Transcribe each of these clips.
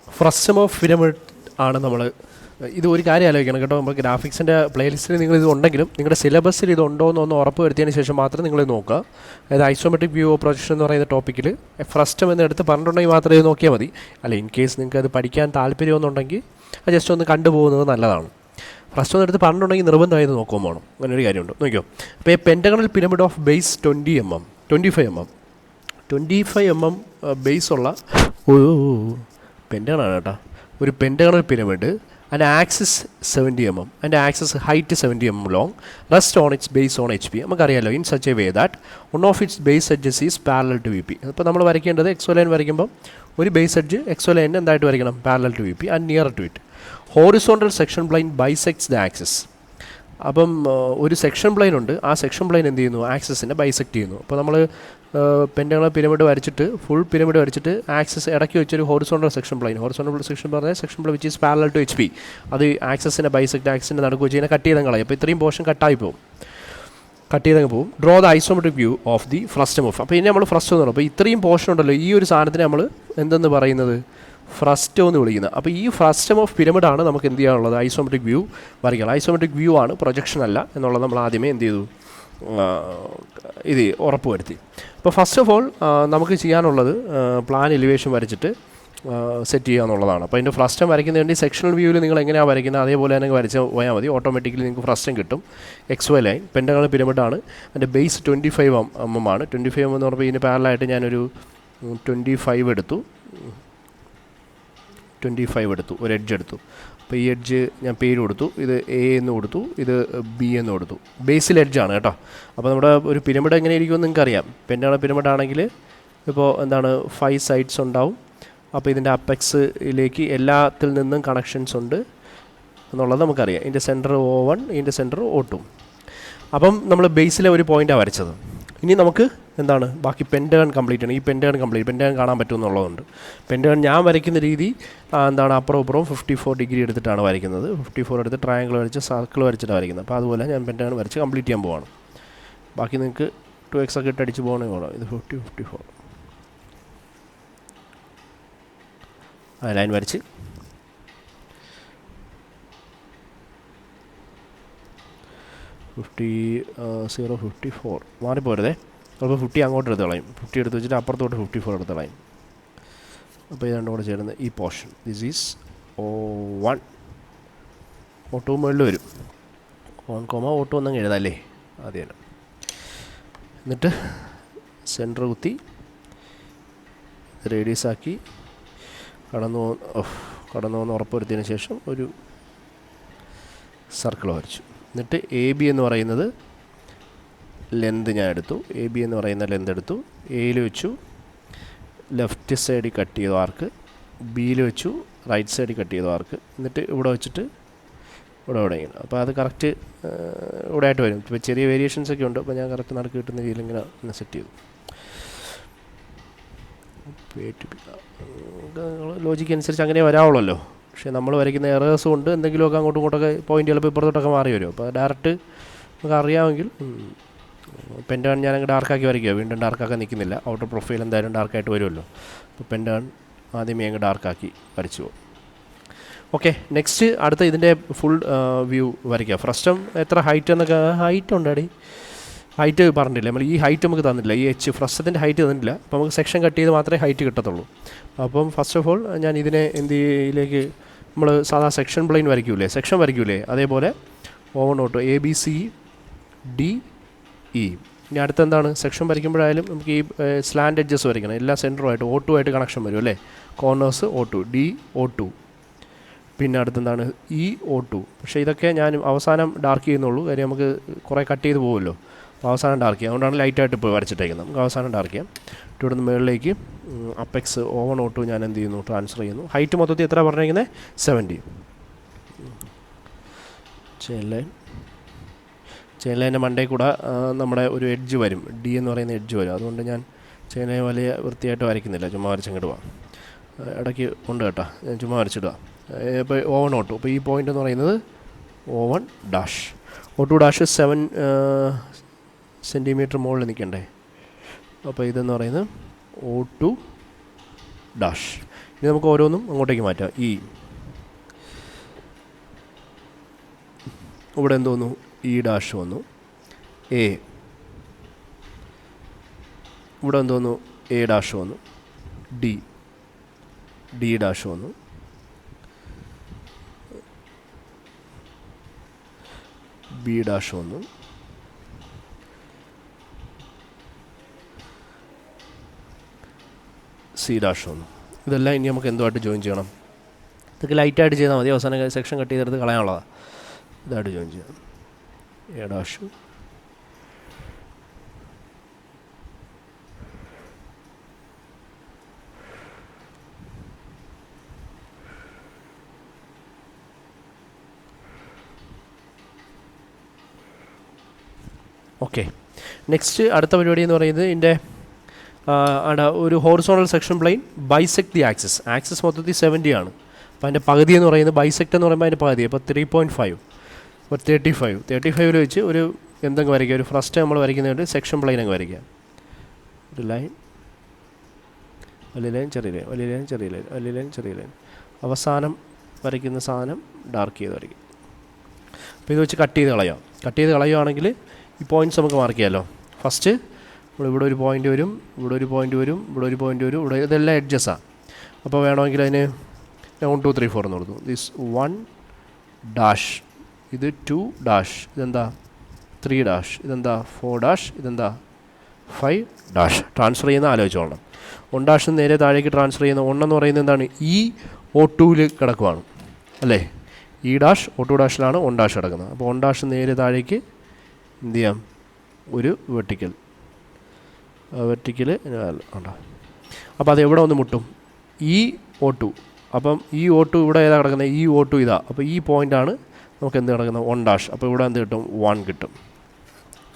Frustum of pyramid ആണ് നമ്മൾ. ഇത് ഒരു കാര്യം ആലോചിക്കണം കേട്ടോ, നമ്മൾ ഗ്രാഫിക്സിൻ്റെ പ്ലേലിസ്റ്റിൽ നിങ്ങളിത് ഉണ്ടെങ്കിലും നിങ്ങളുടെ സിലബസിൽ ഇതുണ്ടോ എന്നൊന്ന് ഉറപ്പ് വരുത്തിയതിന് ശേഷം മാത്രം നിങ്ങൾ നോക്കുക. അതായത് ഐസോമെട്രിക് വ്യൂ ഓഫ് പ്രൊജക്ഷൻ എന്ന് പറയുന്ന ടോപ്പിക്കിൽ ഫ്രസ്റ്റം എന്ന് എടുത്ത് പറഞ്ഞിട്ടുണ്ടെങ്കിൽ മാത്രമേ ഇത് നോക്കിയാൽ മതി. അല്ല, ഇൻ കേസ് നിങ്ങൾക്ക് അത് പഠിക്കാൻ താല്പര്യമൊന്നുണ്ടെങ്കിൽ അത് ജസ്റ്റ് ഒന്ന് കണ്ടുപോകുന്നത് നല്ലതാണ്. ഫ്രസ്റ്റം എന്ന് എടുത്ത് പറഞ്ഞിട്ടുണ്ടെങ്കിൽ നിർബന്ധമായത് നോക്കുമ്പോൾ വേണം. അങ്ങനെ ഒരു കാര്യമുണ്ട്, നോക്കിയോ. അപ്പോൾ ഈ pentagonal pyramid of base 25 mm base ഉള്ള ഒരു പെൻറ്റഗണാണ് കേട്ടോ. ഒരു pentagonal pyramid and axis 70 mm and axis height 70 mm long rest on its base on HP. നമുക്കറിയാലോ, in such a way that one of its base edges is parallel to VP. അപ്പോൾ നമ്മൾ വരയ്ക്കേണ്ടത് എക്സോ line വരയ്ക്കുമ്പോൾ ഒരു base edge എക്സോ ലൈനിന് എന്തായിട്ട് വരയ്ക്കണം? Parallel to VP and nearer to it. Horizontal section plane bisects the axis. അപ്പം ഒരു സെക്ഷൻ പ്ലെയിൻ ഉണ്ട്, ആ സെക്ഷൻ പ്ലെയിൻ എന്ത് ചെയ്യുന്നു? ആക്സിസിനെ ബൈസെക്റ്റ് ചെയ്യുന്നു. അപ്പോൾ നമ്മൾ പെൻറ്റഗണൽ പിരമിഡ് വരച്ചിട്ട് ഫുൾ പിരമിഡ് വരച്ചിട്ട് ആക്സിസ് ഇടയ്ക്ക് വെച്ചൊരു ഹോറിസോണ്ടൽ സെക്ഷൻ പ്ലെയിൻ പറഞ്ഞാൽ section plane which is parallel to HP, അത് ആക്സിസിനെ ബൈസെക്റ്റ് ആക്സിസിൻ്റെ നടുക്ക് വെച്ച് കഴിഞ്ഞാൽ കട്ട് ചെയ്തങ്ങ് കളയും. അപ്പോൾ ഇത്രയും പോർഷൻ കട്ട് ചെയ്തങ്ങ് പോകും. Draw the isometric view of the frustum of. അപ്പോൾ ഇനി നമ്മൾ ഫ്രസ്റ്റം എന്ന് പറയും. അപ്പോൾ ഇത്രയും പോർഷൻ ഉണ്ടല്ലോ, ഈ ഒരു സാധനത്തിന് നമ്മൾ എന്തെന്ന് പറയുന്നത്? ഫ്രസ്റ്റം എന്ന് വിളിക്കുന്നത്. അപ്പോൾ ഈ ഫ്രസ്റ്റം ഓഫ് പിരമിഡാണ് നമുക്ക് എന്ത് ചെയ്യാനുള്ളത്? ഐസോമെട്രിക് വ്യൂ വരയ്ക്കണം. ഐസോമെട്രിക് വ്യൂ ആണ്, പ്രൊജക്ഷൻ അല്ല എന്നുള്ളത് നമ്മൾ ആദ്യമേ എന്ത് ചെയ്തു? ഇത് ഉറപ്പ് വരുത്തി. അപ്പോൾ ഫസ്റ്റ് ഓഫ് ഓൾ നമുക്ക് ചെയ്യാനുള്ളത് പ്ലാൻ എലിവേഷൻ വരച്ചിട്ട് സെറ്റ് ചെയ്യുക എന്നുള്ളതാണ്. അപ്പോൾ അതിൻ്റെ ഫ്രസ്റ്റം വരയ്ക്കുന്നതിന് വേണ്ടി സെക്ഷണൽ വ്യൂവിൽ നിങ്ങൾ എങ്ങനെയാണ് വരയ്ക്കുന്നത് അതേപോലെ തന്നെ വരച്ച് പോയാൽ മതി. ഓട്ടോമാറ്റിക്കലി നിങ്ങൾക്ക് ഫ്രസ്റ്റം കിട്ടും. XY ലൈൻ പെൻറ്റഗണൽ പിരമിഡാണ്, അതിൻ്റെ ബേസ് 25 mm ആണ്. 25 mm എന്ന് പറയുമ്പോൾ ഇതിന് പാരലായിട്ട് ഞാനൊരു 25 എടുത്തു, ഒരു എഡ്ജ് എടുത്തു. അപ്പോൾ ഈ എഡ്ജ് ഞാൻ പേര് കൊടുത്തു, ഇത് A എന്ന് കൊടുത്തു, ഇത് B എന്ന് കൊടുത്തു. ബേസിൽ എഡ്ജാണ് കേട്ടോ. അപ്പോൾ നമ്മുടെ ഒരു പിരമിഡ് എങ്ങനെ ഇരിക്കുമെന്ന് നിങ്ങൾക്കറിയാം. പെൻറ്റഗണൽ പിരമിഡ് ആണെങ്കിൽ ഇപ്പോൾ എന്താണ് 5 സൈഡ്സ് ഉണ്ടാവും. അപ്പോൾ ഇതിൻ്റെ അപ്പെക്സിലേക്ക് എല്ലാത്തിൽ നിന്നും കണക്ഷൻസ് ഉണ്ട് എന്നുള്ളത് നമുക്കറിയാം. ഇതിൻ്റെ സെൻറ്റർ O1, ഇതിൻ്റെ സെൻറ്റർ O2. അപ്പം നമ്മൾ ബേസിലെ ഒരു പോയിൻ്റാണ് വരച്ചത്. ഇനി നമുക്ക് എന്താണ് ബാക്കി? പെൻറ്റഗൺ കംപ്ലീറ്റ് ആണ്. ഈ പെൻറ്റഗൺ കാണാൻ പറ്റുമെന്നുള്ളതുണ്ട്. പെൻറ്റഗൺ ഞാൻ വരയ്ക്കുന്ന രീതി എന്താണ്? അപ്പുറവും 54 ഡിഗ്രി എടുത്തിട്ടാണ് വരയ്ക്കുന്നത്. 54 എടുത്ത് ട്രയാങ്കിൾ വരച്ച് സർക്കിൾ വരച്ചിട്ടാണ് വരയ്ക്കുന്നത്. അപ്പോൾ അതുപോലെ ഞാൻ പെൻറ്റഗൺ വരച്ച് കംപ്ലീറ്റ് ചെയ്യാൻ പോവാണ്. ബാക്കി നിങ്ങൾക്ക് 2x ഒക്കെ ഇട്ട് അടിച്ച് പോകണമെങ്കിൽ പോകണം. ഇത് 54 ലൈൻ വരച്ച് (0, 54) മാറിപ്പോരുതേ. അപ്പോൾ 50 അങ്ങോട്ട് എടുത്ത് കളയും. 50 എടുത്ത് വെച്ചിട്ട് അപ്പുറത്തോട്ട് 54 എടുത്ത് കളയും. അപ്പോൾ ഇത് രണ്ടും കൂടെ ചേരുന്ന ഈ portion this is O1. O2 മുകളിൽ വരും. O1, ഒന്നങ്ങ് എഴുതാമല്ലേ ആദ്യം. എന്നിട്ട് സെൻറ്റർ കുത്തി റേഡിയസ് ആക്കി കടന്നു പോകുന്ന ഉറപ്പ് വരുത്തിയതിന് ശേഷം ഒരു സർക്കിൾ വരച്ചു. എന്നിട്ട് AB എന്ന് പറയുന്നത് ലെന്ത് ഞാൻ എടുത്തു. AB എന്ന് പറയുന്ന ലെന്ത് എടുത്തു. Aയിൽ വെച്ചു, ലെഫ്റ്റ് സൈഡിൽ കട്ട് ചെയ്തു ആർക്ക്. Bയിൽ വെച്ചു, റൈറ്റ് സൈഡിൽ കട്ട് ചെയ്തു ആർക്ക്. എന്നിട്ട് ഇവിടെ വെച്ചിട്ട് ഇവിടെ ഇങ്ങനെ. അപ്പോൾ അത് കറക്റ്റ് ഇവിടെ ആയിട്ട് വരും. ഇപ്പോൾ ചെറിയ വേരിയേഷൻസ് ഒക്കെ ഉണ്ട്. അപ്പോൾ ഞാൻ കറക്റ്റ് നടക്ക് കിട്ടുന്ന രീതിയിൽ ഇങ്ങനെ സെറ്റ് ചെയ്തു. ലോജിക്ക് അനുസരിച്ച് അങ്ങനെ വരാവുള്ളല്ലോ. പക്ഷേ നമ്മൾ വരയ്ക്കുന്ന എറേഴ്സ് കൊണ്ട് എന്തെങ്കിലുമൊക്കെ അങ്ങോട്ടും ഇങ്ങോട്ടൊക്കെ പോയിൻ്റ് ചിലപ്പോൾ ഇപ്പുറത്തോട്ടൊക്കെ മാറി വരും. അപ്പോൾ ഡയറക്റ്റ് നമുക്ക് അറിയാമെങ്കിൽ പെൻറ്റഗൺ ഞാൻ അങ്ങ് ഡാർക്കാക്കി വരയ്ക്കുക. വീണ്ടും ഡാർക്കാക്കാൻ നിൽക്കുന്നില്ല. ഔട്ടർ പ്രൊഫൈൽ എന്തായാലും ഡാർക്കായിട്ട് വരുമല്ലോ. അപ്പോൾ പെൻറ്റഗൺ ആദ്യമേ അങ്ങ് ഡാർക്കാക്കി വരച്ചു പോകും. ഓക്കെ, നെക്സ്റ്റ് അടുത്ത ഇതിൻ്റെ ഫുൾ വ്യൂ വരയ്ക്കുക. ഫ്രസ്റ്റം എത്ര ഹൈറ്റ് എന്നൊക്കെ ഹൈറ്റ് ഉണ്ടാടി, ഹൈറ്റ് പറഞ്ഞിട്ടില്ല നമ്മൾ. ഈ ഹൈറ്റ് നമുക്ക് തന്നിട്ടില്ല. ഈ ഫ്രസ്റ്റത്തിൻ്റെ ഹൈറ്റ് തന്നിട്ടില്ല. അപ്പോൾ നമുക്ക് സെക്ഷൻ കട്ട് ചെയ്ത് മാത്രമേ ഹൈറ്റ് കിട്ടത്തുള്ളൂ. അപ്പം ഫസ്റ്റ് ഓഫ് ഓൾ ഞാൻ ഇതിനെ എന്തിലേക്ക് നമ്മൾ സാധാ സെക്ഷൻ പ്ലെയിൻ വരയ്ക്കൂലേ അതേപോലെ O1, O2 ABCDE. ഇനി അടുത്തെന്താണ്? സെക്ഷൻ വരയ്ക്കുമ്പോഴായാലും നമുക്ക് ഈ സ്ലാൻഡ് എഡ്ജസ് വരയ്ക്കണം. എല്ലാ സെൻറ്ററുമായിട്ട് O2 ആയിട്ട് കണക്ഷൻ വരും അല്ലേ. Corners O2, DO2. പിന്നെ അടുത്തെന്താണ്? EO2. പക്ഷേ ഇതൊക്കെ ഞാൻ അവസാനം ഡാർക്ക് ചെയ്യുന്നുള്ളൂ. കാര്യം നമുക്ക് കുറേ കട്ട് ചെയ്ത് പോകുമല്ലോ. അപ്പോൾ അവസാനം ഡാർക്ക് ചെയ്യാം. അതുകൊണ്ടാണ് ലൈറ്റായിട്ട് ഇപ്പോൾ വരച്ചിട്ടേക്കുന്നത്. നമുക്ക് അവസാനം ഡാർക്ക് ചെയ്യാം. ഇവിടെ നിന്ന് മുകളിലേക്ക് അപ്പെക്സ് O1, O2 ഞാൻ എന്ത് ചെയ്യുന്നു? ട്രാൻസ്ഫർ ചെയ്യുന്നു. ഹൈറ്റ് മൊത്തത്തിൽ എത്ര പറഞ്ഞിരിക്കുന്നത്? 70. ചെയിൻ ലൈൻ്റെ മണ്ടേ കൂടെ നമ്മുടെ ഒരു എഡ്ജ് വരും. D എന്ന് പറയുന്ന എഡ്ജ് വരും. അതുകൊണ്ട് ഞാൻ ചെയിൻ ലൈൻ വലിയ വൃത്തിയായിട്ട് വരയ്ക്കുന്നില്ല. ചുമ്മാ വരച്ചങ്ങിടുക. ഇടയ്ക്ക് ഉണ്ട് കേട്ടോ, ഞാൻ ചുമ്മാ വരച്ചിടുക. ഇപ്പോൾ O1, O2. അപ്പോൾ ഈ പോയിൻ്റ് എന്ന് പറയുന്നത് O1 dash. O2 dash 7 centimetre മുകളിൽ നിൽക്കണ്ടേ. അപ്പോൾ ഇതെന്ന് പറയുന്നത് O2 ഡാഷ്. ഇനി നമുക്ക് ഓരോന്നും അങ്ങോട്ടേക്ക് മാറ്റാം. ഇവിടെ എന്തോന്നു ഇ ഡാഷ് വന്നു, എ, ഇവിടെ എന്തോന്നു എ ഡാഷ് വന്നു, ഡി ഡാഷ് വന്നു, ബി ഡാഷ് വന്നു, സി ഡാഷ് വന്നു. ഇതെല്ലാം ഇനി നമുക്ക് എന്തുമായിട്ട് ജോയിൻ ചെയ്യണം? ഇതൊക്കെ ലൈറ്റായിട്ട് ചെയ്താൽ മതി, അവസാനം സെക്ഷൻ കട്ട് ചെയ്തെടുത്ത് കളയാനുള്ളതാണ്. ഇതായിട്ട് ജോയിൻ ചെയ്യാം. A dash, okay. നെക്സ്റ്റ് അടുത്ത പരിപാടി എന്ന് പറയുന്നത് ഇതിൻ്റെ ഒരു horizontal section plain bisect the axis മൊത്തത്തിൽ 70 ആണ്. അപ്പോൾ അതിൻ്റെ പകുതി എന്ന് പറയുന്നത് ബൈസെക്ട് എന്ന് പറയുമ്പോൾ അതിൻ്റെ പകുതി, അപ്പോൾ 3.5, അപ്പോൾ 35 വെച്ച് ഒരു എന്തെങ്കിലും വരയ്ക്കുക. ഒരു ഫസ്റ്റ് നമ്മൾ വരയ്ക്കുന്നതുകൊണ്ട് സെക്ഷൻ പ്ലെയിൻ അങ്ങ് വരയ്ക്കാം. ഒരു ലൈൻ, വലിയ ലൈൻ, ചെറിയ ലൈൻ, വലിയ ലൈൻ, ചെറിയ ലൈൻ, വലിയ ലൈൻ, ചെറിയ ലൈൻ, അവസാനം വരയ്ക്കുന്ന സാധനം ഡാർക്ക് ചെയ്ത് വരയ്ക്കും. അപ്പോൾ ഇത് വെച്ച് കട്ട് ചെയ്ത് കളയുകയാണെങ്കിൽ ഈ പോയിൻറ്റ്സ് നമുക്ക് മാർക്ക് ചെയ്യാമല്ലോ. ഫസ്റ്റ് ഇവിടെ ഒരു പോയിൻ്റ് വരും, ഇവിടെ ഒരു പോയിൻ്റ് വരും, ഇവിടെ ഒരു പോയിൻ്റ് വരും, ഇവിടെ ഇതെല്ലാം എഡ്ജസാണ്. അപ്പോൾ വേണമെങ്കിൽ അതിന് 1 2 3 4 എന്ന് കൊടുത്തു. ദിസ് 1 ഡാഷ്, ഇത് 2 ഡാഷ്, ഇതെന്താ 3 ഡാഷ്, ഇതെന്താ 4 ഡാഷ്, ഇതെന്താ 5 ഡാഷ്. ട്രാൻസ്ഫർ ചെയ്യുന്ന ആലോചിച്ചോളണം. 1 ഡാഷ് നേരെ താഴേക്ക് ട്രാൻസ്ഫർ ചെയ്യുന്ന 1 എന്ന് പറയുന്നത് എന്താണ്? ഈ O2ൽ കിടക്കുവാണ് അല്ലേ? ഈ ഡാഷ് O2 ഡാഷിലാണ് 1 ഡാഷ് കിടക്കുന്നത്. അപ്പോൾ 1 ഡാഷ് നേരെ താഴേക്ക് എന്ത് ചെയ്യാം? ഒരു വെർട്ടിക്കൽ ഉണ്ടോ? അപ്പോൾ അത് എവിടെ ഒന്ന് മുട്ടും? ഈ O2. അപ്പം ഈ O2 ഇവിടെ ഏതാ കിടക്കുന്നത്? ഈ O2 ഇതാ. അപ്പോൾ ഈ പോയിൻ്റാണ് നമുക്ക് എന്ത് കിടക്കുന്നത്? 1 ഡാഷ്. അപ്പോൾ ഇവിടെ എന്ത് കിട്ടും? 1 കിട്ടും.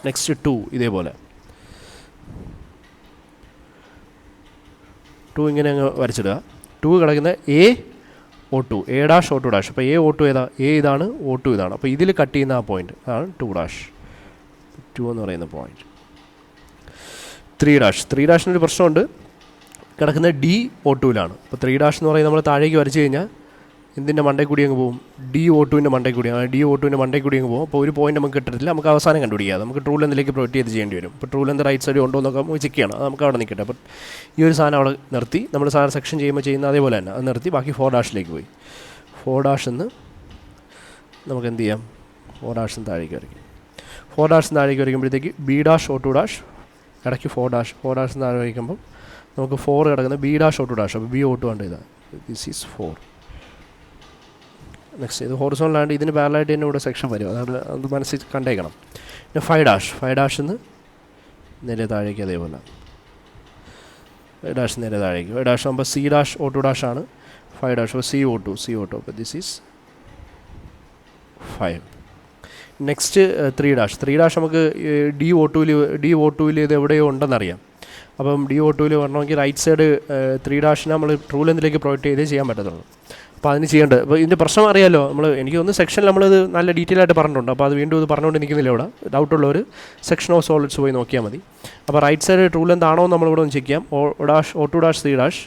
നെക്സ്റ്റ് 2 ഇതേപോലെ 2 ഇങ്ങനെ അങ്ങ് വരച്ചിടുക. 2 കിടക്കുന്ന O2, A dash O2 dash. അപ്പോൾ O2 ഏതാ? ഇതാണ്, O2 ഇതാണ്. അപ്പോൾ ഇതിൽ കട്ട് ചെയ്യുന്ന ആ പോയിൻ്റ് അതാണ് 2 ഡാഷ്. 2 എന്ന് പറയുന്ന പോയിൻ്റ്. 3 ഡാഷിനൊരു പ്രശ്നമുണ്ട്, കിടക്കുന്ന O2ലാണ്. അപ്പോൾ 3 ഡാഷ് എന്ന് പറയുന്നത് നമ്മൾ താഴേക്ക് വരച്ച് കഴിഞ്ഞാൽ എന്തിൻ്റെ മണ്ടയിൽ കൂടി അങ്ങ് പോകും? O2ൻ്റെ മണ്ടയിൽ കൂടി. O2ൻ്റെ മണ്ടയിൽ കൂടി അങ്ങ് പോകും. അപ്പോൾ ഒരു പോയിൻ്റ് നമുക്ക് കിട്ടത്തില്ല. നമുക്ക് അവസാനം കണ്ടുപിടിക്കാം. നമുക്ക് ട്രൂ ലെന്തിലേക്ക് പ്രൊജക്റ്റ് ചെയ്ത് ചെയ്യേണ്ടി വരും. അപ്പോൾ ട്രൂ ലെന്ത് റൈറ്റ് സൈഡ് ഉണ്ടോ എന്നൊക്കെ നമുക്ക് ചെക്ക് ചെയ്യണം. അത് നമുക്ക് അവിടെ നിൽക്കട്ടെ. അപ്പോൾ ഈ ഒരു സാധനം അവിടെ നിർത്തി, നമ്മൾ സാധനം സെക്ഷൻ ചെയ്യുന്ന അതേപോലെ തന്നെ അത് നിർത്തി ബാക്കി 4 ഡാഷിലേക്ക് പോയി. 4 ഡാഷ് എന്ന് നമുക്ക് എന്ത് ചെയ്യാം? 4 ഡാഷിന് താഴേക്ക് വരയ്ക്കും. 4 ഡാഷിന് താഴേക്ക് വരയ്ക്കുമ്പോഴത്തേക്ക് ബി ഡാഷ് O2 ഡാഷ്, ഇടയ്ക്ക് 4 ഡാഷിന് താഴെ വരയ്ക്കുമ്പം നമുക്ക് 4 കിടക്കുന്ന ബി ഡാഷ് O2 ഡാഷ്. അപ്പോൾ O2 ഉണ്ട് ഇതാ. This is 4. നെക്സ്റ്റ് ഇത് ഹോറിസോണലാണ്ട് ഇതിന് പാരലായിട്ട് തന്നെ ഇവിടെ സെക്ഷൻ വരും. അത് മനസ്സിൽ കണ്ടേക്കണം. പിന്നെ 5 ഡാഷ് നിന്ന് നേരെ താഴേക്ക് അതേപോലെ 5 ഡാഷ് നേരെ താഴേക്ക്. 5 ഡാഷ് ആകുമ്പോൾ സി ഡാഷ് O2 ഡാഷാണ്. 5 ഡാഷ് അപ്പോൾ CO2. അപ്പോൾ ദിസ് ഈസ് 5. നെക്സ്റ്റ് 3 ഡാഷ് നമുക്ക് O2ൽ ഇത് എവിടെയോ ഉണ്ടെന്നറിയാം. അപ്പം O2ൽ വരണമെങ്കിൽ റൈറ്റ് സൈഡ് 3 ഡാഷിനെ നമ്മൾ ട്രൂ ലെന്തിലേക്ക് പ്രൊജക്റ്റ് ചെയ്തേ ചെയ്യാൻ പറ്റത്തുള്ളൂ. അപ്പോൾ അതിന് ചെയ്യേണ്ടത്, അപ്പോൾ ഇതിൻ്റെ പ്രശ്നം അറിയാമല്ലോ. എനിക്ക് തോന്നുന്നു സെക്ഷനിൽ നമ്മളിത് നല്ല ഡീറ്റെയിൽ ആയിട്ട് പറഞ്ഞിട്ടുണ്ട്. അപ്പോൾ അത് വീണ്ടും ഇത് പറഞ്ഞുകൊണ്ട് നിൽക്കുന്നില്ല. ഇവിടെ ഡൗട്ടുള്ളവർ സെക്ഷൻ ഓഫ് സോളിഡ്സ് പോയി നോക്കിയാൽ മതി. അപ്പോൾ റൈറ്റ് സൈഡ് ട്രൂ ലെന്ത് ആണോ നമ്മളിവിടെ ഒന്ന് ചെക്ക് ചെയ്യാം. O2 dash 3 dash.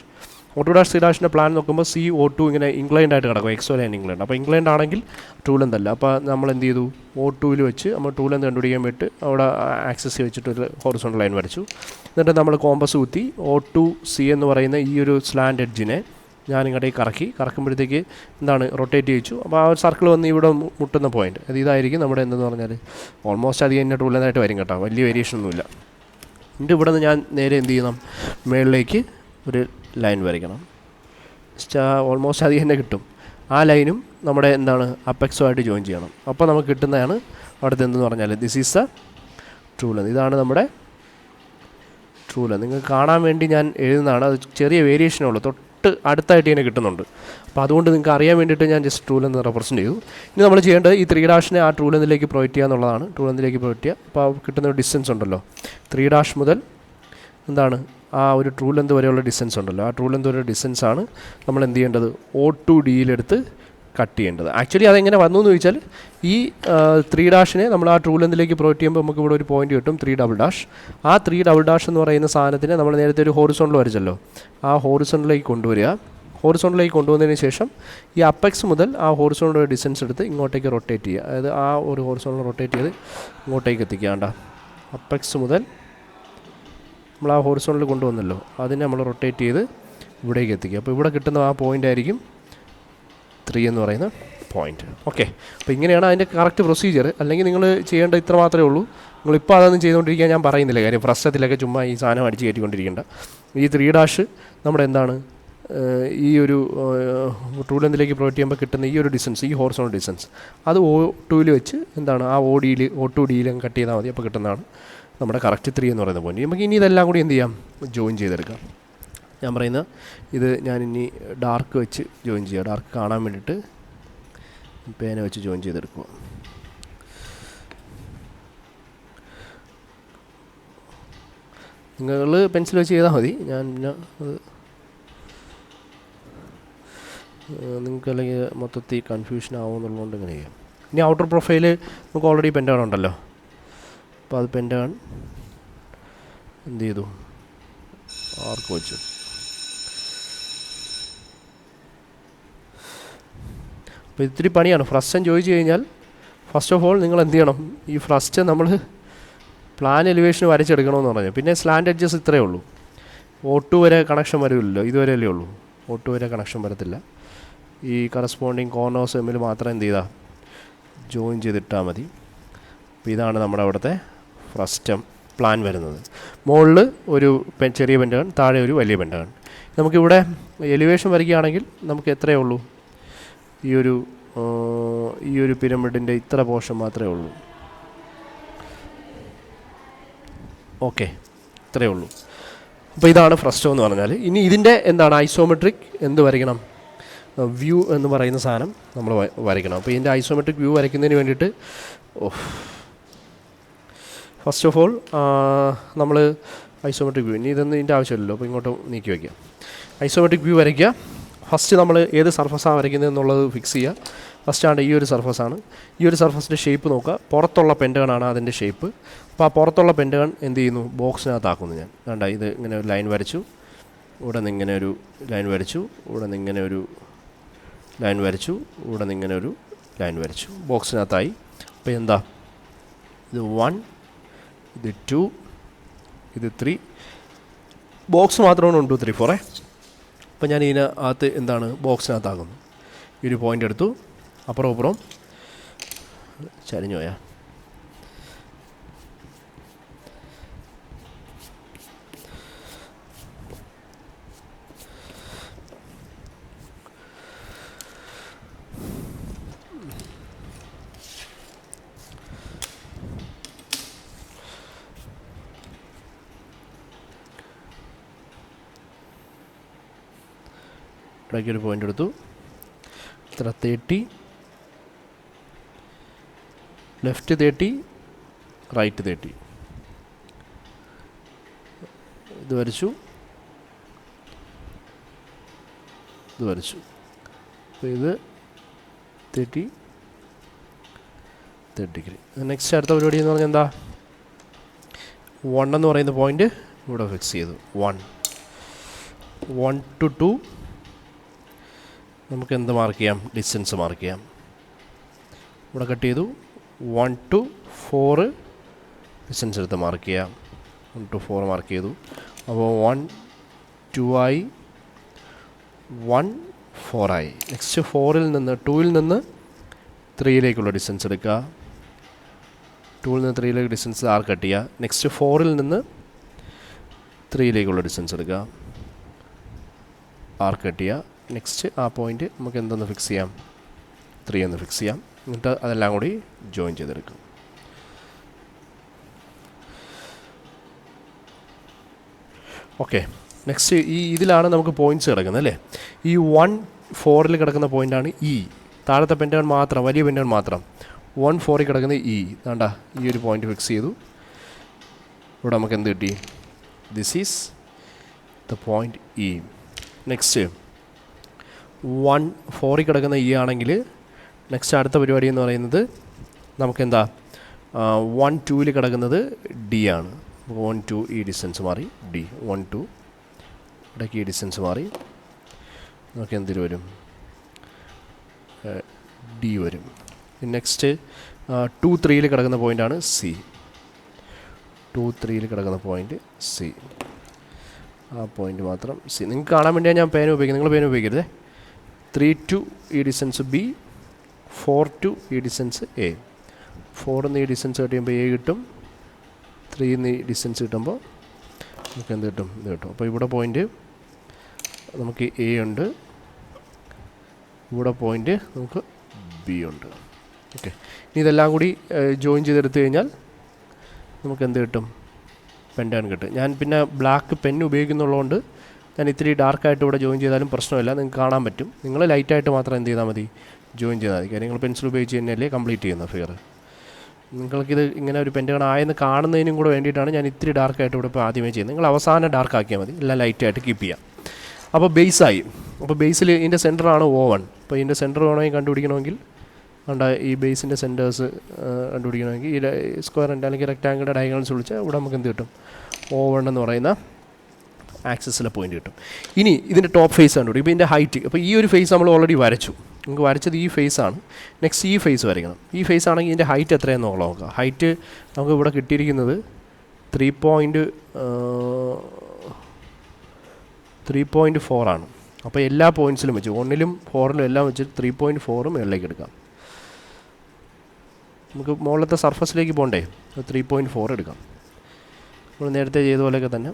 O2 dash 3 ഡാഷിൻ്റെ പ്ലാൻ നോക്കുമ്പോൾ CO2 ഇങ്ങനെ ഇൻക്ലൈൻഡ് ആയിട്ട് കിടക്കും. X O line inclined. അപ്പോൾ ഇൻക്ലൈൻഡ് ആണെങ്കിൽ ട്രൂ ലെന്ത് അല്ല. അപ്പോൾ നമ്മൾ എന്ത് ചെയ്തു? O2ൽ വെച്ച് നമ്മൾ ട്രൂ ലെന്ത് കണ്ടുപിടിക്കാൻ വേണ്ടി അവിടെ ആക്സസ് വെച്ചിട്ട് ഒരു ഹൊറിസോണ്ടൽ ലൈൻ വരച്ചു. എന്നിട്ട് നമ്മൾ കോമ്പസ് കുത്തി O2C എന്ന് പറയുന്ന ഈ ഒരു സ്ലാൻഡ് എഡ്ജിനെ ഞാനിങ്ങോട്ടേക്ക് കറക്കുമ്പോഴത്തേക്ക് എന്താണ് റൊട്ടേറ്റ് ചെയ്യിച്ചു. അപ്പോൾ ആ ഒരു സർക്കിൾ വന്ന് ഇവിടെ മുട്ടുന്ന പോയിൻ്റ് അത് ഇതായിരിക്കും നമ്മുടെ എന്തെന്ന് പറഞ്ഞാൽ ഓൾമോസ്റ്റ് അധികം തന്നെ ട്രൂ ലെന്തായിട്ട് വരും കേട്ടോ. വലിയ വേരിയേഷൻ ഒന്നുമില്ല. എന്നിട്ട് ഇവിടെ നിന്ന് ഞാൻ നേരെ എന്ത് ചെയ്യണം? മുകളിലേക്ക് ഒരു ലൈൻ വരയ്ക്കണം. ഓൾമോസ്റ്റ് അധികം തന്നെ കിട്ടും. ആ ലൈനും നമ്മുടെ എന്താണ് അപ്പെക്സുമായിട്ട് ജോയിൻ ചെയ്യണം. അപ്പോൾ നമുക്ക് കിട്ടുന്നതാണ് അവിടുത്തെ എന്തെന്ന് പറഞ്ഞാൽ this is the true length. ഇതാണ് നമ്മുടെ ട്രൂ ലെന്ത്. നിങ്ങൾക്ക് കാണാൻ വേണ്ടി ഞാൻ എഴുതുന്നതാണ്. അത് ചെറിയ വേരിയേഷനേ ഉള്ളൂ. അടുത്തായിട്ട് ഇങ്ങനെ കിട്ടുന്നുണ്ട്. അപ്പോൾ അതുകൊണ്ട് നിങ്ങൾക്ക് അറിയാൻ വേണ്ടിയിട്ട് ഞാൻ ജസ്റ്റ് ട്രൂ ലെന്ത് റെപ്രസെൻറ്റ് ചെയ്തു. ഇനി നമ്മൾ ചെയ്യേണ്ടത് ഈ 3 ഡാഷിനെ ആ ട്രൂ ലെന്തിലേക്ക് പ്രൊജക്റ്റ് ചെയ്യുക എന്നുള്ളതാണ്. ട്രൂ ലെന്തിലേക്ക് പ്രൊജക്റ്റ് ചെയ്യുക. അപ്പോൾ കിട്ടുന്ന ഒരു ഡിസ്റ്റൻസ് ഉണ്ടല്ലോ 3 ഡാഷ് മുതൽ എന്താണ് ആ ഒരു ട്രൂ ലെന്ത് വരെയുള്ള ഡിസ്റ്റൻസ് ഉണ്ടല്ലോ. ആ ട്രൂ ലെന്ത് വരെയുള്ള ഡിസ്റ്റൻസാണ് നമ്മൾ എന്ത് ചെയ്യേണ്ടത്? O2Dയിലെടുത്ത് കട്ട് ചെയ്യേണ്ടത്. ആക്ച്വലി അതെങ്ങനെ വന്നു എന്ന് ചോദിച്ചാൽ ഈ 3 ഡാഷിനെ നമ്മൾ ആ ട്രൂ ലെന്തിലേക്ക് പ്രൊജക്റ്റ് ചെയ്യുമ്പോൾ നമുക്ക് ഇവിടെ ഒരു പോയിന്റ് കിട്ടും 3 ഡബിൾ ഡാഷ്. ആ 3 ഡബിൾ ഡാഷ് എന്ന് പറയുന്ന സാധനത്തിനെ നമ്മൾ നേരത്തെ ഒരു ഹോറിസോണ്ടൽ വരച്ചല്ലോ. ആ ഹോറിസോണ്ടലിലേക്ക് കൊണ്ടുവരിക. ഹോറിസോണ്ടലിലേക്ക് കൊണ്ടുവന്നതിന് ശേഷം ഈ അപ്പെക്സ് മുതൽ ആ ഹോറിസോണ്ടൽ ഡിസ്റ്റൻസ് എടുത്ത് ഇങ്ങോട്ടേക്ക് റൊട്ടേറ്റ് ചെയ്യുക. അതായത് ആ ഒരു ഹോറിസോണ്ടൽ റൊട്ടേറ്റ് ചെയ്ത് ഇങ്ങോട്ടേക്ക് എത്തിക്കാണ്ട അപ്പെക്സ് മുതൽ നമ്മൾ ആ ഹോറിസോണ്ടൽ കൊണ്ടുവന്നല്ലോ, അതിനെ നമ്മൾ റൊട്ടേറ്റ് ചെയ്ത് ഇവിടേക്ക് എത്തിക്കുക. അപ്പോൾ ഇവിടെ കിട്ടുന്ന ആ പോയിൻ്റ് ആയിരിക്കും 3 എന്ന് പറയുന്ന പോയിൻ്റ്. ഓക്കെ, അപ്പോൾ ഇങ്ങനെയാണ് അതിൻ്റെ കറക്റ്റ് പ്രൊസീജിയർ. അല്ലെങ്കിൽ നിങ്ങൾ ചെയ്യേണ്ട ഇത്ര മാത്രമേ ഉള്ളൂ. നിങ്ങളിപ്പോൾ അതൊന്നും ചെയ്തുകൊണ്ടിരിക്കാൻ ഞാൻ പറയുന്നില്ല, കാര്യം പ്രശ്നത്തിലൊക്കെ ചുമ്മാ ഈ സാധനം അടിച്ച് കയറ്റിക്കൊണ്ടിരിക്കേണ്ട. ഈ 3' നമ്മുടെ എന്താണ് ഈ ഒരു ട്രൂ ലെന്തിലേക്ക് പ്രൊവൈഡ് ചെയ്യുമ്പോൾ കിട്ടുന്ന ഈ ഒരു ഡിസ്റ്റൻസ്, ഈ ഹോറിസോണ്ടൽ ഡിസ്റ്റൻസ്, അത് O2 വെച്ച് എന്താണ് ആ O2Dയിൽ കട്ട് ചെയ്താൽ മതി. അപ്പോൾ കിട്ടുന്നതാണ് നമ്മുടെ കറക്റ്റ് 3 എന്ന് പറയുന്ന പോയിന്റ്. നമുക്ക് ഇനി ഇതെല്ലാം കൂടി എന്ത് ചെയ്യാം, ജോയിൻ ചെയ്തെടുക്കാം. ഞാൻ പറയുന്ന ഇത് ഞാനിനി ഡാർക്ക് വെച്ച് ജോയിൻ ചെയ്യുക. ഡാർക്ക് കാണാൻ വേണ്ടിയിട്ട് പേന വെച്ച് ജോയിൻ ചെയ്തെടുക്കുക. നിങ്ങൾ പെൻസിൽ വെച്ച് ചെയ്താൽ മതി. ഞാൻ അത് നിങ്ങൾക്ക് അല്ലെങ്കിൽ മൊത്തത്തിൽ കൺഫ്യൂഷൻ ആവുമെന്നുള്ളതുകൊണ്ട് ഇങ്ങനെ ചെയ്യാം. ഇനി ഔട്ടർ പ്രൊഫൈൽ നമുക്ക് ഓൾറെഡി പെൻറ്റഗൺ ഉണ്ടല്ലോ. അപ്പോൾ അത് പെൻറ്റഗൺ എന്ത് ചെയ്തു, ആർക്ക് വെച്ചു. അപ്പോൾ ഇത്തിരി പണിയാണ്. ഫ്രസ്റ്റൻ ചോദിച്ചു കഴിഞ്ഞാൽ ഫസ്റ്റ് ഓഫ് ഓൾ നിങ്ങൾ എന്ത് ചെയ്യണം, ഈ ഫ്രസ്റ്റ് നമ്മൾ പ്ലാൻ എലിവേഷൻ വരച്ചെടുക്കണമെന്ന് പറഞ്ഞു. പിന്നെ സ്ലാൻഡ് എഡ്ജസ് ഇത്രയേ ഉള്ളൂ. O2 വരെ കണക്ഷൻ വരില്ലല്ലോ, ഇതുവരെ അല്ലേ ഉള്ളൂ. O2 വരെ കണക്ഷൻ വരത്തില്ല. ഈ കറസ്പോണ്ടിങ് കോർണേഴ്സ് തമ്മിൽ മാത്രം എന്ത് ചെയ്താൽ ജോയിൻ ചെയ്തിട്ടാൽ മതി. അപ്പോൾ ഇതാണ് നമ്മുടെ അവിടുത്തെ ഫ്രസ്റ്റം പ്ലാൻ വരുന്നത്. മുകളിൽ ഒരു ചെറിയ പെൻറ്റഗൺ, താഴെ ഒരു വലിയ പെൻറ്റഗൺ. നമുക്കിവിടെ എലിവേഷൻ വരികയാണെങ്കിൽ നമുക്ക് എത്രയേ ഉള്ളൂ, ഈ ഒരു പിരമിഡിൻ്റെ ഇത്ര പോർഷൻ മാത്രമേ ഉള്ളൂ. ഓക്കെ, ഇത്രയേ ഉള്ളൂ. അപ്പോൾ ഇതാണ് ഫ്രസ്റ്റം എന്ന് പറഞ്ഞാൽ. ഇനി ഇതിൻ്റെ എന്താണ് ഐസോമെട്രിക് എന്ത് വരയ്ക്കണം, വ്യൂ എന്ന് പറയുന്ന സാധനം നമ്മൾ വരയ്ക്കണം. അപ്പോൾ ഇതിൻ്റെ ഐസോമെട്രിക് വ്യൂ വരയ്ക്കുന്നതിന് വേണ്ടിയിട്ട് ഫസ്റ്റ് ഓഫ് ഓൾ നമ്മൾ ഐസോമെട്രിക് വ്യൂ, ഇനി ഇതൊന്നും ഇതിൻ്റെ ആവശ്യമില്ലല്ലോ, അപ്പോൾ ഇങ്ങോട്ട് നീക്കി വയ്ക്കുക. ഐസോമെട്രിക് വ്യൂ വരയ്ക്കുക. ഫസ്റ്റ് നമ്മൾ ഏത് സർഫസാണ് വരയ്ക്കുന്നത് എന്നുള്ളത് ഫിക്സ് ചെയ്യുക. ഫസ്റ്റാണ് ഈ ഒരു സർഫസാണ്. ഈ ഒരു സർഫസിൻ്റെ ഷേപ്പ് നോക്കുക. പുറത്തുള്ള പെൻറ്റഗണാണ് അതിൻ്റെ ഷേപ്പ്. അപ്പോൾ ആ പുറത്തുള്ള പെൻറ്റഗൺ എന്ത് ചെയ്യുന്നു, ബോക്സിനകത്താക്കുന്നു. ഞാൻ വേണ്ട ഇത് ഇങ്ങനെ ഒരു ലൈൻ വരച്ചു, ഇവിടെ നിന്ന് ഇങ്ങനെ ഒരു ലൈൻ വരച്ചു, ഇവിടെ നിന്ന് ഇങ്ങനെ ഒരു ലൈൻ വരച്ചു, ഇവിടെ നിന്ന് ഇങ്ങനെ ഒരു ലൈൻ വരച്ചു, ബോക്സിനകത്തായി. അപ്പോൾ എന്താ, ഇത് 1, ഇത് 2, ഇത് 3, ബോക്സ് മാത്രമാണ് 1 2 3 4. അപ്പോൾ ഞാൻ ഇതിനകത്ത് എന്താണ് ബോക്സിനകത്താകുന്നു. ഈ ഒരു പോയിൻ്റ് എടുത്തു, അപ്പുറം ചരിഞ്ഞു പോയാൽ ഇടയ്ക്ക് ഒരു പോയിൻ്റ് എടുത്തു. ഇത്ര 30, ലെഫ്റ്റ് 30, റൈറ്റ് 30. ഇത് വരച്ചു, ഇത് വരച്ചു. അപ്പോൾ ഇത് 30 ഡിഗ്രി. നെക്സ്റ്റ് അടുത്ത പരിപാടി എന്ന് പറഞ്ഞാൽ എന്താ, 1 എന്ന് പറയുന്ന പോയിൻ്റ് ഇവിടെ ഫിക്സ് ചെയ്തു. 1 to 2 നമുക്ക് എന്ത് മാർക്ക് ചെയ്യാം, ഡിസ്റ്റൻസ് മാർക്ക് ചെയ്യാം. ഇവിടെ കട്ട് ചെയ്തു. 1 to 4 ഡിസ്റ്റൻസ് എടുത്ത് മാർക്ക് ചെയ്യാം. 1 to 4 മാർക്ക് ചെയ്തു. അപ്പോൾ 1 2 ആയി, 1 4 ആയി. നെക്സ്റ്റ് 2ൽ നിന്ന് 3യിലേക്കുള്ള ഡിസ്റ്റൻസ് എടുക്കുക. 2ൽ നിന്ന് 3യിലേക്ക് ഡിസ്റ്റൻസ് ആർ കട്ട് ചെയ്യുക. നെക്സ്റ്റ് 4ൽ നിന്ന് 3യിലേക്കുള്ള ഡിസ്റ്റൻസ് എടുക്കുക, ആർ കട്ട് ചെയ്യുക. നെക്സ്റ്റ് ആ പോയിൻ്റ് നമുക്ക് എന്തൊന്ന് ഫിക്സ് ചെയ്യാം, 3 എന്ന് ഫിക്സ് ചെയ്യാം. എന്നിട്ട് അതെല്ലാം കൂടി ജോയിൻ ചെയ്തെടുക്കും. ഓക്കെ, നെക്സ്റ്റ് ഇതിലാണ് നമുക്ക് പോയിൻറ്റ്സ് കിടക്കുന്നത് അല്ലേ. ഈ 1 4ൽ കിടക്കുന്ന പോയിൻ്റാണ് ഇ. താഴത്തെ പെൻറ്റഗൺ മാത്രം, വലിയ പെൻറ്റഗൺ മാത്രം. 1 4ൽ കിടക്കുന്ന ഇ. വേണ്ട, ഈ ഒരു പോയിൻ്റ് ഫിക്സ് ചെയ്തു. ഇവിടെ നമുക്ക് എന്ത് കിട്ടി, this is the point E. Next 1 4ൽ കിടക്കുന്ന ഇ ആണെങ്കിൽ നെക്സ്റ്റ് അടുത്ത പരിപാടി എന്ന് പറയുന്നത് നമുക്കെന്താ, 1 2ൽ കിടക്കുന്നത് ഡി ആണ്. 1 2 ഈ ഡിസ്റ്റൻസ് മാറി, ഡി 1 2 ഇടയ്ക്ക് ഈ ഡിസ്റ്റൻസ് മാറി. നമുക്ക് എന്തിൽ വരും? ഡി വരും. നെക്സ്റ്റ് 2-3 കിടക്കുന്ന പോയിൻ്റാണ് സി. 2-3 കിടക്കുന്ന പോയിൻ്റ് സി. ആ പോയിൻ്റ് മാത്രം സി. നിങ്ങൾക്ക് കാണാൻ വേണ്ടിയാണ് ഞാൻ പേന ഉപയോഗിക്കുന്നത്. നിങ്ങൾ പേന ഉപയോഗിക്കരുത്. 3 ഈ ഡിസ്റ്റൻസ് ബി, 4 ഈ ഡിസ്റ്റൻസ് എ. 4 ഈ ഡിസ്റ്റൻസ് കിട്ടുമ്പോൾ എ കിട്ടും. 3 ഈ ഡിസ്റ്റൻസ് കിട്ടുമ്പോൾ നമുക്ക് എന്ത് കിട്ടും? ഇത് കിട്ടും. അപ്പോൾ ഇവിടെ പോയിൻ്റ് നമുക്ക് എ ഉണ്ട്, ഇവിടെ പോയിൻ്റ് നമുക്ക് ബി ഉണ്ട്. ഓക്കെ, ഇനി ഇതെല്ലാം കൂടി ജോയിൻ ചെയ്തെടുത്തു കഴിഞ്ഞാൽ നമുക്ക് എന്ത് കിട്ടും? പെൻറ്റാൻ കിട്ടും. ഞാൻ പിന്നെ ബ്ലാക്ക് പെൻ ഉപയോഗിക്കുന്നുള്ളതുകൊണ്ട് ഞാൻ ഇത്തിരി ഡാർക്കായിട്ട് ഇവിടെ ജോയിൻ ചെയ്താലും പ്രശ്നമില്ല, നിങ്ങൾക്ക് കാണാൻ പറ്റും. നിങ്ങൾ ലൈറ്റായിട്ട് മാത്രം എന്ത് ചെയ്താൽ മതി? ജോയിൻ ചെയ്താൽ മതി. കാര്യം നിങ്ങൾ പെൻസിൽ ഉപയോഗിച്ച് തന്നെയല്ലേ കംപ്ലീറ്റ് ചെയ്യുന്ന ഫിഗർ. നിങ്ങൾക്കിത് ഇങ്ങനെ ഒരു പെൻറ്റഗൺ ആയെന്ന് കാണുന്നതിനും കൂടെ വേണ്ടിയിട്ടാണ് ഞാൻ ഇത്തിരി ഡാർക്കായിട്ട് ഇവിടെ ഇപ്പോൾ ആദ്യമേ ചെയ്യുന്നത്. നിങ്ങൾ അവസാനം ഡാർക്ക് ആക്കിയാൽ മതി, എല്ലാം ലൈറ്റായിട്ട് കീപ്പ് ചെയ്യാം. അപ്പോൾ ബേസായി. അപ്പോൾ ബേസിൽ ഇതിൻ്റെ സെൻറ്ററാണ് O1. അപ്പോൾ ഇതിൻ്റെ സെൻറ്റർ വേണമെങ്കിൽ കണ്ടുപിടിക്കണമെങ്കിൽ ഈ ബേസിൻ്റെ സെൻറ്റേഴ്സ് കണ്ടുപിടിക്കണമെങ്കിൽ ഈ സ്ക്വയറിൻ്റെ അല്ലെങ്കിൽ റെക്റ്റാങ്കിളിൻ്റെ ഡയഗണൽസ് വിളിച്ചാൽ ഇവിടെ നമുക്ക് എന്ത് കിട്ടും? O1 എന്ന് പറയുന്ന ആക്സിസിലെ പോയിൻ്റ് കിട്ടും. ഇനി ഇതിൻ്റെ ടോപ്പ് ഫേസ് കണ്ടുപിടിക്കും. ഇപ്പോൾ ഇതിൻ്റെ ഹൈറ്റ്, അപ്പോൾ ഈ ഒരു ഫേസ് നമ്മൾ ഓൾറെഡി വരച്ചു. നമുക്ക് വരച്ചത് ഈ ഫേസാണ്. നെക്സ്റ്റ് ഈ ഫേസ് വരയ്ക്കണം. ഈ ഫേസ് ആണെങ്കിൽ ഇതിൻ്റെ ഹൈറ്റ് എത്രയെന്ന് നോക്കാം. ഹൈറ്റ് നമുക്ക് ഇവിടെ കിട്ടിയിരിക്കുന്നത് 3.4 ആണ്. അപ്പോൾ എല്ലാ പോയിൻറ്റ്സിലും വെച്ച് 1-ലും 4-ലും എല്ലാം വെച്ച് 3.4 മുകളിലേക്ക് എടുക്കാം. നമുക്ക് മുകളിലത്തെ സർഫസിലേക്ക് പോകണ്ടേ? 3.4 എടുക്കാം. നമ്മൾ നേരത്തെ ചെയ്ത പോലെയൊക്കെ തന്നെ.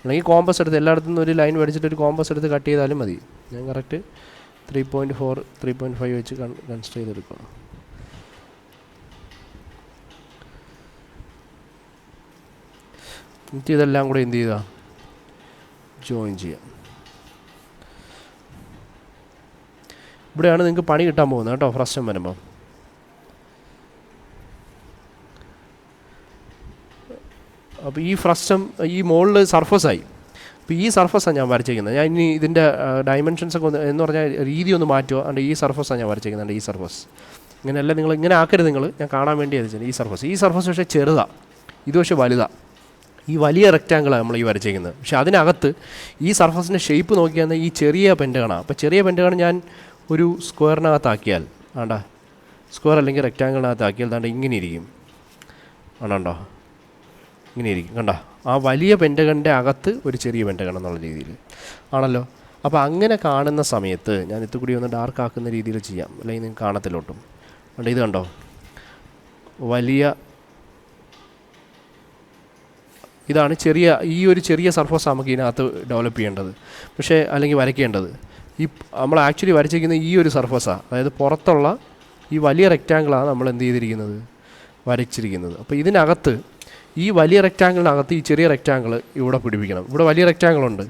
അല്ലെങ്കിൽ കോമ്പസ് എടുത്ത് എല്ലായിടത്തും ഒരു ലൈൻ വരച്ചിട്ട് ഒരു കോമ്പസ് എടുത്ത് കട്ട് ചെയ്താലും മതി. ഞാൻ കറക്റ്റ് 3.4 3.5 വെച്ച് കൺസിഡർ ചെയ്തെടുക്കണം. എന്നിട്ട് ഇതെല്ലാം കൂടെ എന്ത് ചെയ്യുക? ജോയിൻ ചെയ്യാം. ഇവിടെയാണ് നിങ്ങൾക്ക് പണി കിട്ടാൻ പോകുന്നത് കേട്ടോ, ഫ്രസ്റ്റം വരുമ്പോൾ. അപ്പോൾ ഈ ഫ്രസ്റ്റം ഈ മുകളിൽ സർഫസായി. അപ്പോൾ ഈ സർഫസാണ് ഞാൻ വരച്ചിരിക്കുന്നത്. ഞാൻ ഇനി ഇതിൻ്റെ ഡയമെൻഷൻസൊക്കെ എന്ന് പറഞ്ഞാൽ രീതി ഒന്ന് മാറ്റുക. അതുകൊണ്ട് ഈ സർഫസാണ് ഞാൻ വരച്ചിരിക്കുന്നത്. ഈ സർഫസ് ഇങ്ങനെയല്ല, നിങ്ങൾ ഇങ്ങനെ ആക്കരുത്. നിങ്ങൾ ഞാൻ കാണാൻ വേണ്ടി വെച്ചാൽ ഈ സർഫസ് പക്ഷേ ചെറുതാണ്, ഇത് പക്ഷേ വലുതാണ്. ഈ വലിയ റെക്റ്റാങ്കിളാണ് നമ്മൾ ഈ വരച്ചിരിക്കുന്നത്. പക്ഷേ അതിനകത്ത് ഈ സർഫസിൻ്റെ ഷേപ്പ് നോക്കിയാൽ ഈ ചെറിയ പെൻറ്റഗണാണ്. അപ്പോൾ ചെറിയ പെൻറ്റഗൺ ഞാൻ ഒരു സ്ക്വയറിനകത്താക്കിയാൽ സ്ക്വയർ അല്ലെങ്കിൽ റെക്റ്റാങ്കിളിനകത്താക്കിയാൽ ഇങ്ങനെ ഇരിക്കും. ആണോ? ഇങ്ങനെ ഇരിക്കും. കണ്ടോ? ആ വലിയ പെൻറ്റഗണിൻ്റെ അകത്ത് ഒരു ചെറിയ പെൻറ്റഗൺ എന്നുള്ള രീതിയിൽ ആണല്ലോ. അപ്പോൾ അങ്ങനെ കാണുന്ന സമയത്ത് ഞാൻ ഇത്തുകൂടി ഒന്ന് ഡാർക്ക് ആക്കുന്ന രീതിയിൽ ചെയ്യാം, അല്ലെങ്കിൽ നിങ്ങൾക്ക് കാണത്തിലോട്ടും. ഇത് കണ്ടോ? വലിയ ഇതാണ് ഈ ഒരു ചെറിയ സർഫസ് നമുക്ക് ഇതിനകത്ത് ഡെവലപ്പ് ചെയ്യേണ്ടത്, പക്ഷേ അല്ലെങ്കിൽ വരയ്ക്കേണ്ടത്. നമ്മൾ ആക്ച്വലി വരച്ചിരിക്കുന്ന ഈ ഒരു സർഫസാണ്. അതായത് പുറത്തുള്ള ഈ വലിയ റെക്റ്റാങ്കിളാണ് നമ്മൾ എന്ത് ചെയ്തിരിക്കുന്നത്? വരച്ചിരിക്കുന്നത്. അപ്പോൾ ഇതിനകത്ത് ഈ വലിയ റെക്റ്റാങ്കിളിനകത്ത് ഈ ചെറിയ റെക്റ്റാങ്കിൾ ഇവിടെ പിടിപ്പിക്കണം. ഇവിടെ വലിയ റെക്റ്റാങ്കിളുണ്ട്.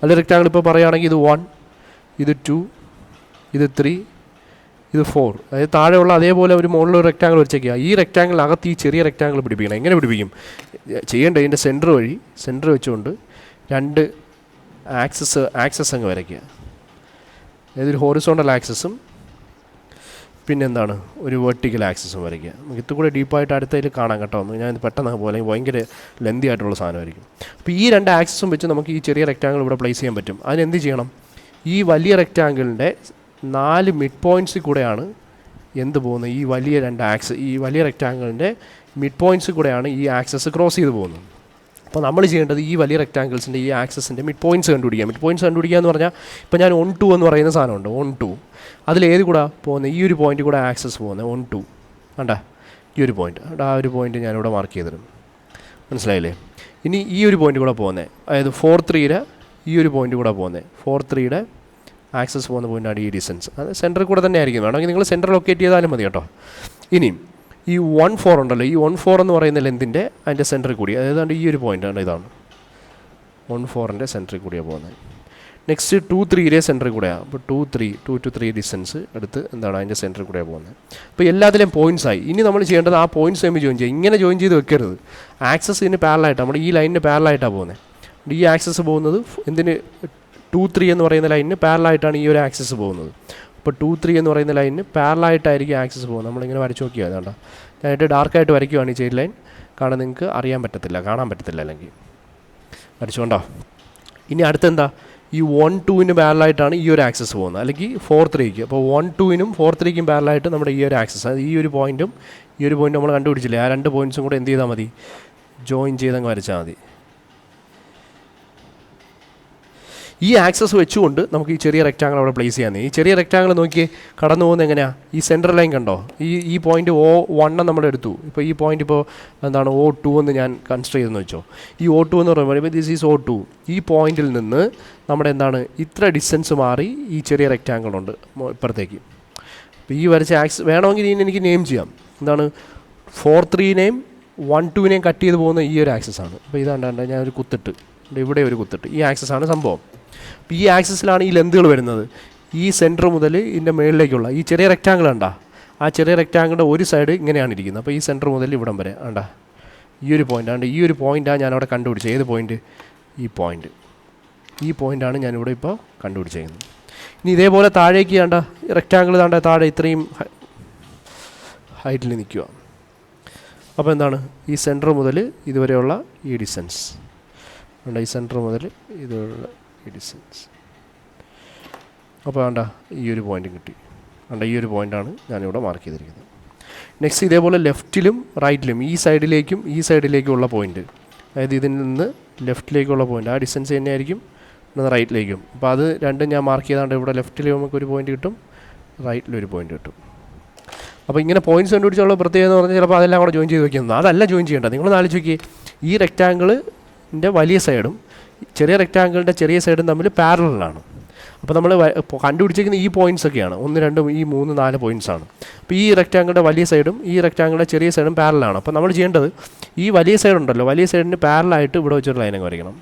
വലിയ റെക്റ്റാങ്കിൾ ഇപ്പോൾ പറയുകയാണെങ്കിൽ ഇത് 1, ഇത് 2, ഇത് 3, ഇത് 4. അതായത് താഴെയുള്ള അതേപോലെ ഒരു മുകളിലൊരു റെക്റ്റാങ്കിൾ വെച്ചേക്കുക. ഈ റെക്റ്റാങ്കിളിനകത്ത് ഈ ചെറിയ റെക്റ്റാങ്കിൾ പിടിപ്പിക്കണം. എങ്ങനെ പിടിപ്പിക്കും? ചെയ്യേണ്ടത് ഇതിൻ്റെ സെൻറ്റർ വെച്ചുകൊണ്ട് 2 ആക്സസ് അങ്ങ് വരയ്ക്കുക. അതായത് ഒരു ഹോറിസോണ്ടൽ ആക്സസും പിന്നെന്താണ് ഒരു വെർട്ടിക്കൽ ആക്സസും വരയ്ക്കുക. നമുക്ക് ഇത്തുകൂടെ ഡീപ്പായിട്ട് അടുത്തതിൽ കാണാം കേട്ടോ. ഞാൻ പെട്ടെന്ന് പോലെ ഭയങ്കര ലെന്തി ആയിട്ടുള്ള സാധനമായിരിക്കും. അപ്പോൾ ഈ 2 ആക്സസും വെച്ച് നമുക്ക് ഈ ചെറിയ റെക്റ്റാങ്കിൾ ഇവിടെ പ്ലേസ് ചെയ്യാൻ പറ്റും. അതിനെന്ത് ചെയ്യണം? ഈ വലിയ റെക്റ്റാങ്കിളിൻ്റെ 4 മിഡ് പോയിൻറ്റ്സിൽ കൂടെയാണ് എന്ത് പോകുന്നത്? ഈ വലിയ 2 ഈ വലിയ റെക്റ്റാങ്കിളിൻ്റെ മിഡ് പോയിൻറ്റ്സിൽ കൂടെയാണ് ഈ ആക്സസ് ക്രോസ് ചെയ്ത് പോകുന്നത്. അപ്പോൾ നമ്മൾ ചെയ്യേണ്ടത് ഈ വലിയ റെക്റ്റാങ്കിൾസിൻ്റെ ഈ ആക്സസിൻ്റെ മിഡ് പോയിൻറ്റ്സ് കണ്ടുപിടിക്കുക. മിഡ് പോയിൻറ്റ്സ് കണ്ടുപിടിക്കുക എന്ന് പറഞ്ഞാൽ ഇപ്പോൾ ഞാൻ 1-2 എന്ന് പറയുന്ന സാധനമുണ്ട്. 1-2 അതിലേത് കൂടെ പോകുന്നത്? ഈ ഒരു പോയിൻ്റ് കൂടെ ആക്സസ് പോകുന്നത് 1-2 കണ്ടാ? ഈ ഒരു പോയിൻ്റ് ആ ഒരു പോയിൻ്റ് ഞാനിവിടെ മാർക്ക് ചെയ്തിടും. മനസ്സിലായില്ലേ? ഇനി ഈ ഒരു പോയിൻ്റ് കൂടെ പോകുന്നത്, അതായത് 4-3 ഈ ഒരു പോയിൻ്റ് കൂടെ പോകുന്നത്. 4-3 ആക്സസ് പോകുന്ന പോയിൻ്റാണ് ഈ ഡിസ്റ്റൻസ്. അത് സെൻറ്ററിൽ കൂടെ തന്നെ ആയിരിക്കും. വേണമെങ്കിൽ നിങ്ങൾ സെൻറ്റർ ലൊക്കേറ്റ് ചെയ്താലും മതി കേട്ടോ. ഇനിയും ഈ 1-4 ഉണ്ടല്ലോ, ഈ 1-4 എന്ന് പറയുന്ന ലെന്തിൻ്റെ അതിൻ്റെ സെൻറ്ററിൽ കൂടി, അതായത് ഈ ഒരു പോയിൻ്റാണ്, ഇതാണ് 1-4ൻ്റെ സെൻറ്ററിൽ കൂടിയാണ് പോകുന്നത്. നെക്സ്റ്റ് 2-3 സെൻറ്ററിൽ കൂടെയാണ്. അപ്പോൾ 2-3 ഡിസ്റ്റൻസ് എടുത്ത് എന്താണ് അതിൻ്റെ സെൻറ്ററിൽ കൂടെയാണ് പോകുന്നത്. അപ്പോൾ എല്ലാത്തിലെയും പോയിൻറ്റ്സ് ആയി. ഇനി നമ്മൾ ചെയ്യേണ്ടത് ആ പോയിൻറ്റ്സ് തമ്മിൽ ജോയിൻ ചെയ്യുക. ഇങ്ങനെ ജോയിൻ ചെയ്ത് വെക്കരുത്. ആക്സസ് ഇതിന് പാരലായിട്ടാണ്, നമ്മുടെ ഈ ലൈനിന് പാരലായിട്ടാണ് പോകുന്നത്. ഈ ആക്സസ് പോകുന്നത് എന്തിന്? 2-3 എന്ന് പറയുന്ന ലൈനിന് പാരലായിട്ടാണ് ഈ ഒരു ആക്സസ് പോകുന്നത്. അപ്പോൾ 2-3 എന്ന് പറയുന്ന ലൈനിന് പാരലായിട്ടായിരിക്കും ആക്സസ് പോകുന്നത്. നമ്മളിങ്ങനെ വരച്ച് നോക്കിയാൽ അതുകൊണ്ടാ ഞാനായിട്ട് ഡാർക്കായിട്ട് വരയ്ക്കുവാണ് ഈ ചെയിൻ ലൈൻ. കാരണം നിങ്ങൾക്ക് അറിയാൻ പറ്റത്തില്ല, കാണാൻ പറ്റത്തില്ല, അല്ലെങ്കിൽ വരച്ചുകൊണ്ടോ. ഇനി അടുത്തെന്താ? ഈ 1-2-ന് പാരലായിട്ടാണ് ഈ ഒരു ആക്സസ് പോകുന്നത്, അല്ലെങ്കിൽ 4-3ക്ക്. അപ്പോൾ 1-2-നും 4-3ക്കും പാരലായിട്ട് നമ്മുടെ ഈ ഒരു ആക്സസ്, അത് ഈ ഒരു പോയിൻറ്റും ഈ ഒരു പോയിൻറ്റും നമ്മൾ കണ്ടുപിടിച്ചില്ലേ, ആ രണ്ട് പോയിൻറ്റ്സും കൂടെ എന്ത് ചെയ്താൽ മതി, ജോയിൻ ചെയ്തങ്ങ് വരച്ചാൽ മതി. ഈ ആക്സസ് വെച്ചുകൊണ്ട് നമുക്ക് ഈ ചെറിയ റെക്റ്റാങ്കിൾ അവിടെ പ്ലേസ് ചെയ്യാൻ. ഈ ചെറിയ റെക്റ്റാങ്കിൾ നോക്കി കടന്നു പോകുന്നത് എങ്ങനെയാണ്, ഈ സെൻട്രൽ ലൈൻ കണ്ടോ, ഈ പോയിൻറ്റ് O1 നമ്മൾ എടുത്തു. ഇപ്പോൾ ഈ പോയിൻറ്റ് ഇപ്പോൾ എന്താണ് O2 എന്ന് ഞാൻ കൺസിഡർ ചെയ്തെന്ന് വെച്ചോ. ഈ O2 എന്ന് പറയുമ്പോൾ ദിസ് ഈസ് O2. ഈ പോയിൻറ്റിൽ നിന്ന് നമ്മുടെ എന്താണ് ഇത്ര ഡിസ്റ്റൻസ് മാറി ഈ ചെറിയ റെക്റ്റാങ്കിൾ ഉണ്ട് ഇപ്പുറത്തേക്ക്. അപ്പോൾ ഈ വരച്ച ആക്സസ് വേണമെങ്കിൽ ഇതിന് എനിക്ക് നെയിം ചെയ്യാം. എന്താണ് 4-3-നെയും 1-2-നെയും കട്ട് ചെയ്ത് പോകുന്ന ഈ ഒരു ആക്സസ് ആണ്. അപ്പോൾ ഇതാണ്ട് ഞാനൊരു കുത്തിട്ട് ഇവിടെ ഒരു കുത്തിട്ട് ഈ ആക്സസ് ആണ് സംഭവം. അപ്പോൾ ഈ ആക്സസിലാണ് ഈ ലെന്തുകൾ വരുന്നത്. ഈ സെൻറ്റർ മുതൽ ഇതിൻ്റെ മുകളിലേക്കുള്ള ഈ ചെറിയ റെക്റ്റാങ്കിൾ ഉണ്ടാ, ആ ചെറിയ റെക്റ്റാങ്കിളിൻ്റെ ഒരു സൈഡ് ഇങ്ങനെയാണ് ഇരിക്കുന്നത്. അപ്പോൾ ഈ സെൻറ്റർ മുതൽ ഇവിടം വരെ ആണ്ടാ ഈ ഒരു പോയിൻ്റ് ആണ്ട് ഈ ഒരു പോയിൻ്റാണ് ഞാനവിടെ കണ്ടുപിടിച്ചത്. ഏത് പോയിൻറ്റ്, ഈ പോയിൻ്റാണ് ഞാനിവിടെ ഇപ്പോൾ കണ്ടുപിടിച്ചേക്കുന്നത്. ഇനി ഇതേപോലെ താഴേക്ക് വേണ്ട റെക്റ്റാങ്കിൾ താണ്ട താഴെ ഇത്രയും ഹൈറ്റിൽ നിൽക്കുക. അപ്പോൾ എന്താണ് ഈ സെൻറ്റർ മുതൽ ഇതുവരെയുള്ള ഈ ഡിസ്റ്റൻസ് ഉണ്ട്, ഈ സെൻറ്റർ മുതൽ ഇതുവരെയുള്ള ഈ ഡിസ്റ്റൻസ്. അപ്പോൾ വേണ്ട ഈ ഒരു പോയിൻ്റ് കിട്ടി. വേണ്ട ഈ ഒരു പോയിൻ്റാണ് ഞാനിവിടെ മാർക്ക് ചെയ്തിരിക്കുന്നത്. നെക്സ്റ്റ് ഇതേപോലെ ലെഫ്റ്റിലും റൈറ്റിലും ഈ സൈഡിലേക്കും ഈ സൈഡിലേക്കുമുള്ള പോയിൻ്റ്, അതായത് ഇതിൽ നിന്ന് ലെഫ്റ്റിലേക്കുള്ള പോയിൻ്റ് ആ ഡിസ്റ്റൻസ് തന്നെയായിരിക്കും റൈറ്റിലേക്കും. അപ്പോൾ അത് രണ്ടും ഞാൻ മാർക്ക് ചെയ്താണ്ട് ഇവിടെ ലെഫ്റ്റിൽ നമുക്കൊരു പോയിൻ്റ് കിട്ടും, റൈറ്റിലൊരു പോയിൻ്റ് കിട്ടും. അപ്പോൾ ഇങ്ങനെ പോയിൻറ്റ്സ് കണ്ടുപിടിച്ചുള്ള പ്രത്യേകത എന്ന് പറഞ്ഞാൽ ചിലപ്പോൾ അതെല്ലാം കൂടെ ജോയിൻ ചെയ്ത് വയ്ക്കുന്നത്. അതല്ല ജോയിൻ ചെയ്യേണ്ടത്. നിങ്ങളൊന്ന് ആലോചിച്ച് നോക്കിയേ, ഈ റെക്റ്റാങ്കിളിൻ്റെ വലിയ സൈഡും ചെറിയ റെക്റ്റാങ്കിളിൻ്റെ ചെറിയ സൈഡും തമ്മിൽ പാരലലാണ്. അപ്പോൾ നമ്മൾ കണ്ടുപിടിച്ചിരിക്കുന്ന ഈ പോയിൻറ്റ്സ് ഒക്കെയാണ് 1, 2, 3, 4 പോയിൻറ്റ്സ് ആണ്. അപ്പോൾ ഈ റെക്റ്റാങ്കിളിൻ്റെ വലിയ സൈഡും ഈ റെക്റ്റാങ്കിളിൻ്റെ ചെറിയ സൈഡും പാരലാണ്. അപ്പോൾ നമ്മൾ ചെയ്യേണ്ടത് ഈ വലിയ സൈഡ് ഉണ്ടല്ലോ, വലിയ സൈഡിന് പാരലായിട്ട് ഇവിടെ വെച്ചൊരു ലൈനങ്ങ് വരയ്ക്കണം.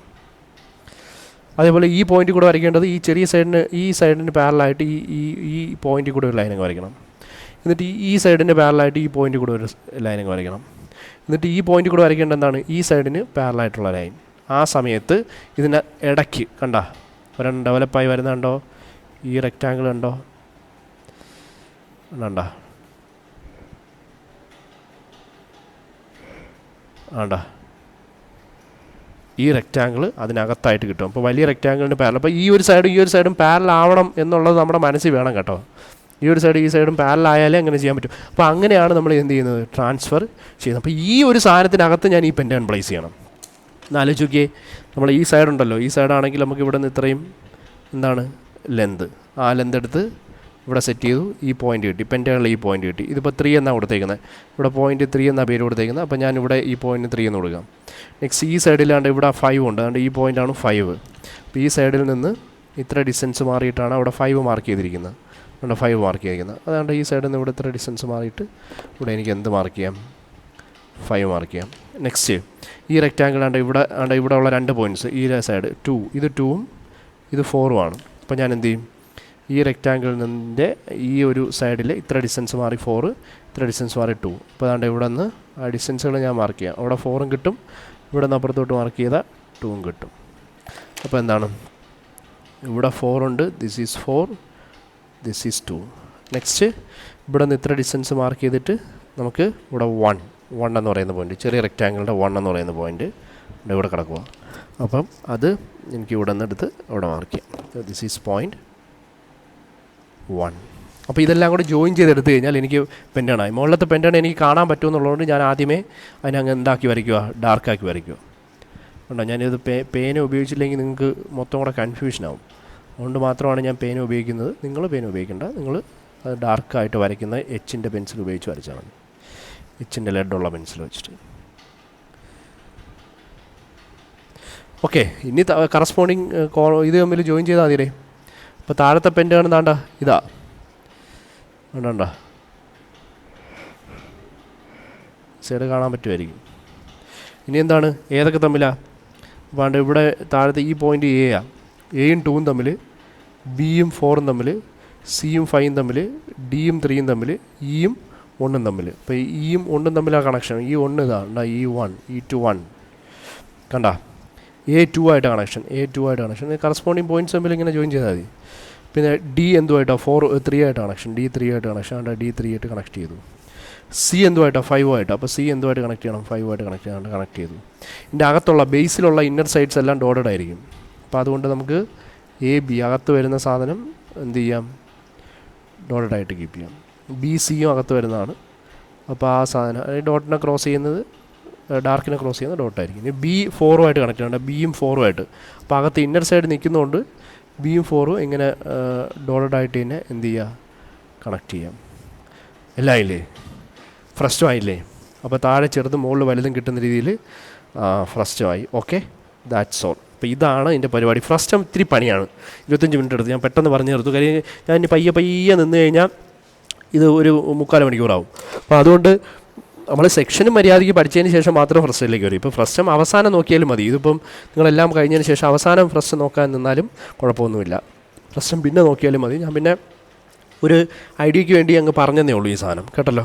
അതേപോലെ ഈ പോയിൻ്റ് കൂടെ വരയ്ക്കേണ്ടത് ഈ ചെറിയ സൈഡിന് ഈ സൈഡിന് പാരലായിട്ട് ഈ പോയിൻ്റിൽ കൂടെ ഒരു ലൈനങ്ങ് വരയ്ക്കണം. എന്നിട്ട് ഈ സൈഡിന് പാരലായിട്ട് ഈ പോയിൻ്റ് കൂടെ ഒരു ലൈനങ്ങ് വരയ്ക്കണം. എന്നിട്ട് ഈ പോയിൻ്റ് കൂടെ വരയ്ക്കേണ്ടത് എന്താണ്, ഈ സൈഡിന് പാരലായിട്ടുള്ള ലൈൻ. ആ സമയത്ത് ഇതിൻ്റെ ഇടയ്ക്ക് കണ്ട ഒരെണ്ണം ഡെവലപ്പായി വരുന്നുണ്ടോ, ഈ റെക്റ്റാങ്കിൾ ഉണ്ടോ, കണ്ട ആണ്ടാ ഈ റെക്റ്റാങ്കിൾ അതിനകത്തായിട്ട് കിട്ടും. അപ്പോൾ വലിയ റെക്റ്റാങ്കിളിന് പാരൽ. അപ്പോൾ ഈ ഒരു സൈഡും പാരലാവണം എന്നുള്ളത് നമ്മുടെ മനസ്സിൽ വേണം കേട്ടോ. ഈ ഒരു സൈഡ് ഈ സൈഡും പാരലായാലേ അങ്ങനെ ചെയ്യാൻ പറ്റും. അപ്പോൾ അങ്ങനെയാണ് നമ്മൾ എന്ത് ചെയ്യുന്നത്, ട്രാൻസ്ഫർ ചെയ്യുന്നത്. അപ്പോൾ ഈ ഒരു സാധനത്തിനകത്ത് ഞാൻ ഈ പെൻഡാൻ പ്ലേസ് ചെയ്യണം. എന്നാലോചിച്ച് നോക്കിയേ, നമ്മൾ ഈ സൈഡുണ്ടല്ലോ, ഈ സൈഡാണെങ്കിൽ നമുക്ക് ഇവിടെ നിന്ന് ഇത്രയും എന്താണ് ലെന്ത്, ആ ലെന്ത് എടുത്ത് ഇവിടെ സെറ്റ് ചെയ്തു, ഈ പോയിൻ്റ് കിട്ടി, പെൻഡാണിൽ ഈ പോയിൻ്റ് കിട്ടി. ഇതിപ്പോൾ 3 എന്നാണ് കൊടുത്തേക്കുന്നത്, ഇവിടെ പോയിൻ്റ് 3 എന്നാണ് പേര് കൊടുത്തേക്കുന്നത്. അപ്പോൾ ഞാനിവിടെ ഈ പോയിൻ്റ് 3 എന്ന് കൊടുക്കാം. നെക്സ്റ്റ് ഈ സൈഡിലാണ്ട് ഇവിടെ 5 ഉണ്ട്, അതുകൊണ്ട് ഈ പോയിൻ്റാണ് 5. അപ്പോൾ ഈ സൈഡിൽ നിന്ന് ഇത്ര ഡിസ്റ്റൻസ് മാറിയിട്ടാണ് അവിടെ 5 മാർക്ക് ചെയ്തിരിക്കുന്നത്. അവിടെ 5 മാർക്ക് ചെയ്തിരിക്കുന്നത്. അതുകൊണ്ട് ഈ സൈഡിൽ നിന്ന് ഇവിടെ ഇത്ര ഡിസ്റ്റൻസ് മാറിയിട്ട് ഇവിടെ എനിക്ക് എന്ത് മാർക്ക് ചെയ്യാം, 5 മാർക്ക് ചെയ്യാം. നെക്സ്റ്റ് ഈ റെക്റ്റാങ്കിൾ ഇവിടെ ഉള്ള 2 പോയിൻറ്റ്സ്, ഈ സൈഡ് 2, ഇത് 2ഉം ഇത് 4ഉം ആണ്. അപ്പോൾ ഞാൻ എന്ത് ചെയ്യും, ഈ റെക്റ്റാങ്കിളിൽ നിന്നിൻ്റെ ഈ ഒരു സൈഡിൽ ഇത്ര ഡിസ്റ്റൻസ് മാറി 4, ഇത്ര ഡിസ്റ്റൻസ് മാറി 2. അപ്പോൾ അതുകൊണ്ട് ഇവിടെ നിന്ന് ആ ഡിസ്റ്റൻസുകൾ ഞാൻ മാർക്ക് ചെയ്യാം. അവിടെ 4ഉം കിട്ടും, ഇവിടെ നിന്ന് അപ്പുറത്തോട്ട് മാർക്ക് ചെയ്താൽ 2ഉം കിട്ടും. അപ്പോൾ എന്താണ്, ഇവിടെ 4 ഉണ്ട്, this is 4, this is 2. Next ഇവിടെ നിന്ന് ഇത്ര ഡിസ്റ്റൻസ് മാർക്ക് ചെയ്തിട്ട് നമുക്ക് ഇവിടെ 1 എന്ന് പറയുന്ന പോയിൻറ്റ്, ചെറിയ റെക്റ്റാങ്കിളിൻ്റെ 1 എന്ന് പറയുന്ന പോയിൻറ്റ് ഇവിടെ കിടക്കുക. അപ്പം അത് എനിക്ക് ഇവിടെ നിന്ന് എടുത്ത് ഇവിടെ മാർക്ക് ചെയ്യാം. This is point 1. അപ്പോൾ ഇതെല്ലാം കൂടെ ജോയിൻ ചെയ്തെടുത്ത് കഴിഞ്ഞാൽ എനിക്ക് പെൻഡാണായി. മുകളിലത്തെ പെൻഡാണ് എനിക്ക് കാണാൻ പറ്റുമെന്നുള്ളതുകൊണ്ട് ഞാൻ ആദ്യമേ അതിനങ്ങ് എന്താക്കി വരയ്ക്കുക, ഡാർക്കാക്കി വരയ്ക്കുക. ഉണ്ടോ, ഞാനിത് പേന ഉപയോഗിച്ചില്ലെങ്കിൽ നിങ്ങൾക്ക് മൊത്തം കൂടെ കൺഫ്യൂഷനാവും. അതുകൊണ്ട് മാത്രമാണ് ഞാൻ പേന ഉപയോഗിക്കുന്നത്. നിങ്ങൾ പേന ഉപയോഗിക്കേണ്ട, നിങ്ങൾ അത് ഡാർക്കായിട്ട് വരയ്ക്കുന്ന എച്ചിൻ്റെ പെൻസിൽ ഉപയോഗിച്ച് വരച്ചാൽ മതി, എച്ചിൻ്റെ ലെഡുള്ള പെൻസിൽ വെച്ചിട്ട്. ഓക്കെ, ഇനി കറസ്പോണ്ടിങ് ഇത് തമ്മിൽ ജോയിൻ ചെയ്താൽ മതിയേ. അപ്പോൾ താഴത്തെ പെൻറ്റ് കാണുന്നാണ്ട ഇതാ ഉണ്ടോ, സൈഡ് കാണാൻ പറ്റുമായിരിക്കും. ഇനി എന്താണ്, ഏതൊക്കെ തമ്മിലാണ്, അപ്പോൾ ഇവിടെ താഴത്തെ ഈ പോയിൻ്റ് എയാണ്, എയും 2ഉം തമ്മിൽ, ബിയും 4ഉം തമ്മിൽ, സിയും 5ഉം തമ്മിൽ, ഡിയും 3ഉം തമ്മിൽ, ഇയും 1ഉം തമ്മിൽ. അപ്പോൾ ഇയും 1ഉം തമ്മിലാണ് കണക്ഷൻ. ഈ 1 ഇതാ, ഈ 1, ഈ 2 1 കണ്ട, A2 ആയിട്ട് കണക്ഷൻ, A2 ആയിട്ട് കണക്ഷൻ. കറസ്പോണ്ടിങ് പോയിൻറ്റ്സ് തമ്മിൽ ഇങ്ങനെ ജോയിൻ ചെയ്താൽ മതി. പിന്നെ ഡി എന്തുമായിട്ടാണ് 3 ആയിട്ട് കണക്ഷൻ, D3 ആയിട്ട് കണക്ഷൻ, D3 ആയിട്ട് കണക്ട് ചെയ്തു. സി എന്തുമായിട്ടാണ് 5 ആയിട്ട്, അപ്പോൾ സി എന്തുമായിട്ട് കണക്ട് ചെയ്യണം, 5 ആയിട്ട് കണക്ട് ചെയ്യാണ്ട് കണക്ട് ചെയ്തു. ഇതിൻ്റെ അകത്തുള്ള ബേസിലുള്ള ഇന്നർ സൈഡ്സ് എല്ലാം ഡോട്ടഡ് ആയിരിക്കും. അപ്പോൾ അതുകൊണ്ട് നമുക്ക് എ ബി അകത്ത് വരുന്ന സാധനം എന്ത് ചെയ്യാം, ഡോട്ടഡായിട്ട് കീപ്പ് ചെയ്യാം. ബി സിയും അകത്ത് വരുന്നതാണ്. അപ്പോൾ ആ സാധനം ഡോട്ടിനെ ക്രോസ് ചെയ്യുന്നത്, ഡാർക്കിനെ ക്രോസ് ചെയ്യുന്നത് ഡോട്ടായിരിക്കും. ഇനി ബി ഫോറുമായിട്ട് കണക്ട് ചെയ്യണ്ട, ബിയും ഫോറുമായിട്ട്. അപ്പോൾ അകത്ത് ഇന്നർ സൈഡ് നിൽക്കുന്നതുകൊണ്ട് ബിയും ഫോറും ഇങ്ങനെ ഡോട്ടഡായിട്ട് തന്നെ എന്ത് ചെയ്യുക, കണക്ട് ചെയ്യാം. എല്ലാം ആയില്ലേ, ഫ്രസ്റ്റും ആയില്ലേ. അപ്പോൾ താഴെ ചെറുതും മുകളിൽ വലുതും കിട്ടുന്ന രീതിയിൽ ഫ്രസ്റ്റുമായി. Okay, that's all. അപ്പോൾ ഇതാണ് എൻ്റെ പരിപാടി. ഫ്രസ്റ്റം ഇത്തിരി പണിയാണ്, 25 മിനിറ്റ് എടുത്ത് ഞാൻ പെട്ടെന്ന് പറഞ്ഞു തീർത്തു. കാര്യം ഞാൻ ഇനി പയ്യെ നിന്ന് കഴിഞ്ഞാൽ ഇത് ഒരു 3/4 മണിക്കൂറാവും. അപ്പോൾ അതുകൊണ്ട് നമ്മൾ സെക്ഷനും മര്യാദയ്ക്ക് പഠിച്ചതിന് ശേഷം മാത്രം ഫ്രസ്റ്റയിലേക്ക് വരും. ഇപ്പോൾ ഫ്രസ്റ്റം അവസാനം നോക്കിയാലും മതി. ഇതിപ്പം നിങ്ങളെല്ലാം കഴിഞ്ഞതിന് ശേഷം അവസാനം ഫ്രസ്റ്റ് നോക്കാൻ നിന്നാലും കുഴപ്പമൊന്നുമില്ല. ഫ്രസ്റ്റം പിന്നെ നോക്കിയാലും മതി. ഞാൻ പിന്നെ ഒരു ഐഡിയയ്ക്ക് വേണ്ടി അങ്ങ് പറഞ്ഞതേ ഉള്ളൂ ഈ സാധനം, കേട്ടല്ലോ.